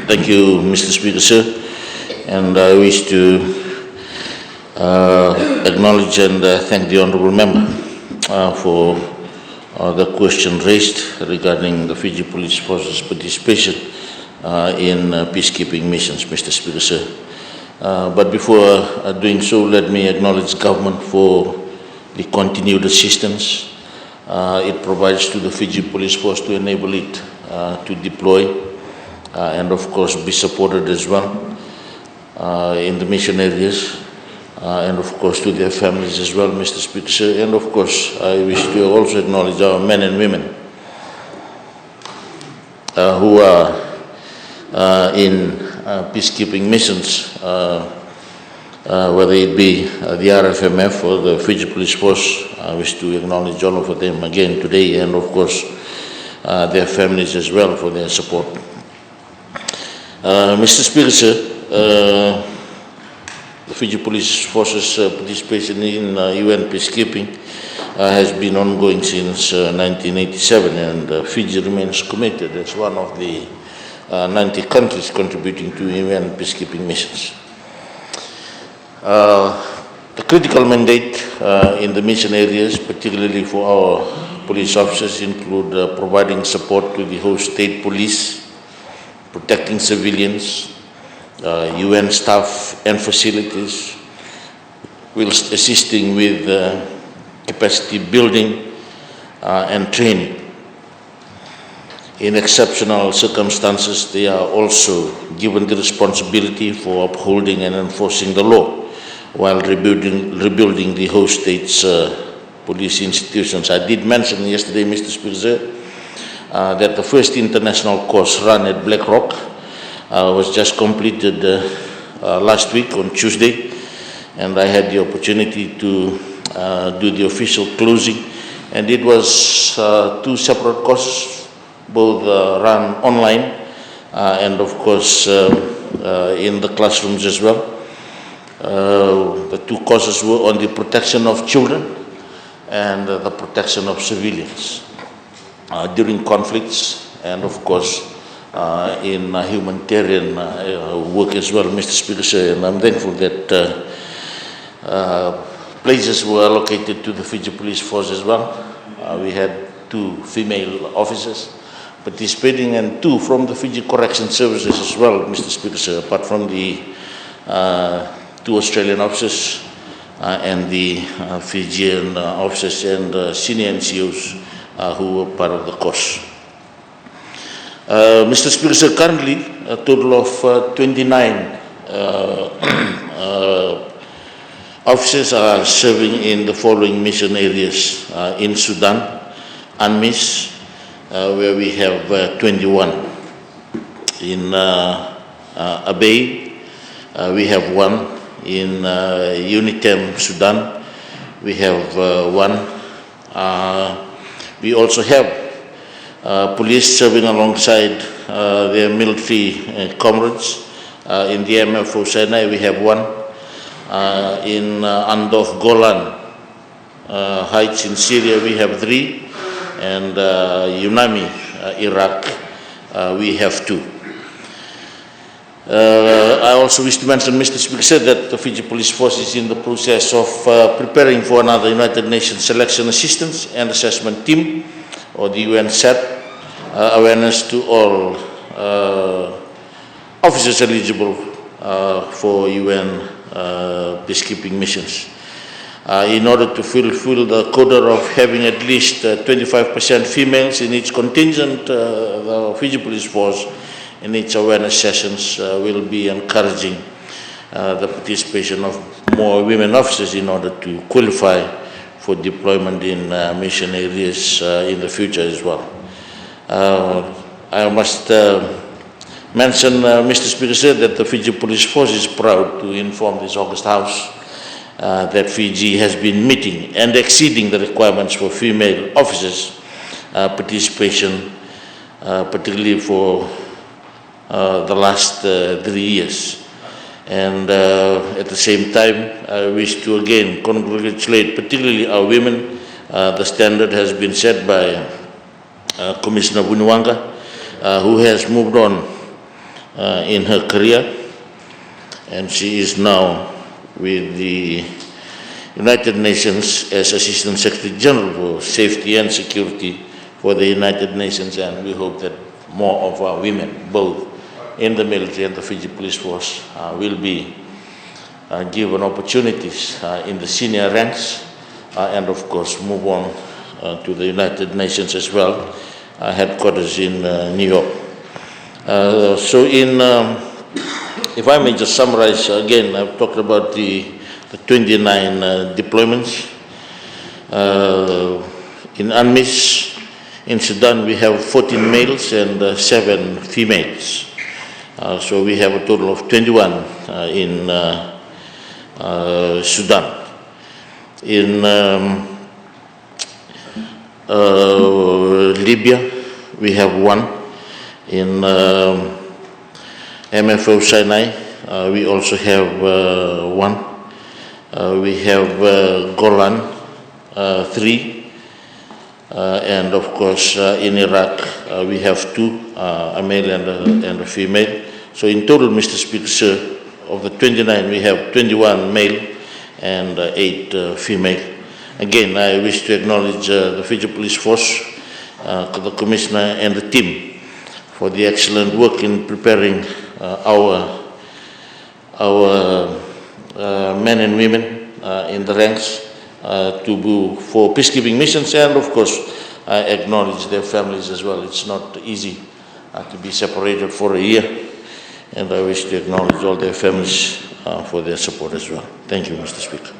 Thank you, Mr. Speaker, sir. And I wish to acknowledge and thank the Honourable Member for the question raised regarding the Fiji Police Force's participation in peacekeeping missions, Mr. Speaker, sir. But before doing so, let me acknowledge government for the continued assistance it provides to the Fiji Police Force to enable it to deploy and of course be supported as well in the mission areas and of course to their families as well, Mr. Speaker, sir. And of course I wish to also acknowledge our men and women who are in peacekeeping missions, whether it be the RFMF or the Fiji Police Force. I wish to acknowledge all of them again today, and of course their families as well for their support. Mr. Speaker, sir, the Fiji Police Force's participation in UN peacekeeping has been ongoing since 1987, and Fiji remains committed as one of the 90 countries contributing to UN peacekeeping missions. The critical mandate in the mission areas, particularly for our police officers, include providing support to the host state police, protecting civilians, UN staff and facilities, whilst assisting with capacity building and training. In exceptional circumstances, they are also given the responsibility for upholding and enforcing the law while rebuilding the host state's police institutions. I did mention yesterday, Mr. Speaker, that the first international course run at Black Rock was just completed last week on Tuesday, and I had the opportunity to do the official closing, and it was two separate courses, both run online and of course in the classrooms as well. The two courses were on the protection of children and the protection of civilians during conflicts, and of course in humanitarian work as well, Mr. Speaker, sir. And I'm thankful that places were allocated to the Fiji Police Force as well. We had 2 female officers participating and 2 from the Fiji Correction Services as well, Mr. Speaker, sir, apart from the 2 Australian officers and the Fijian officers and senior NCOs who were part of the course. Mr. Speaker, sir, currently a total of 29 officers are serving in the following mission areas: in Sudan, UNMISS, where we have 21. In Abyei, we have 1. In UNITEM, Sudan, we have 1. We also have police serving alongside their military comrades. In the MFO Sinai, we have 1. In Andof Golan Heights in Syria, we have 3. And Unami, Iraq, we have 2. I also wish to mention, Mr. Speaker, said that the Fiji Police Force is in the process of preparing for another United Nations Selection Assistance and Assessment Team, or the UN SAT, awareness to all officers eligible for UN peacekeeping missions. In order to fulfill the quota of having at least 25% females in each contingent, the Fiji Police Force in its awareness sessions will be encouraging the participation of more women officers in order to qualify for deployment in mission areas in the future as well. I must mention, Mr. Speaker, said that the Fiji Police Force is proud to inform this August House that Fiji has been meeting and exceeding the requirements for female officers participation, particularly for the last 3 years. And at the same time, I wish to again congratulate particularly our women. The standard has been set by Commissioner Buniwanga, who has moved on in her career, and she is now with the United Nations as Assistant Secretary General for Safety and Security for the United Nations, and we hope that more of our women, both in the military and the Fiji Police Force, will be given opportunities in the senior ranks, and of course move on to the United Nations as well, headquarters in New York. If I may just summarize again, I've talked about the 29 deployments. In UNMISS, in Sudan, we have 14 males and 7 females. So we have a total of 21 in Sudan. In Libya, we have 1. In MFO Sinai, we also have 1. We have Golan, 3. And of course, in Iraq, we have 2, a male and a female. So in total, Mr. Speaker, sir, of the 29, we have 21 male and 8 female. Again, I wish to acknowledge the Fiji Police Force, the Commissioner and the team for the excellent work in preparing our men and women in the ranks for peacekeeping missions, and of course I acknowledge their families as well. It's not easy to be separated for a year, and I wish to acknowledge all their families for their support as well. Thank you, Mr. Speaker.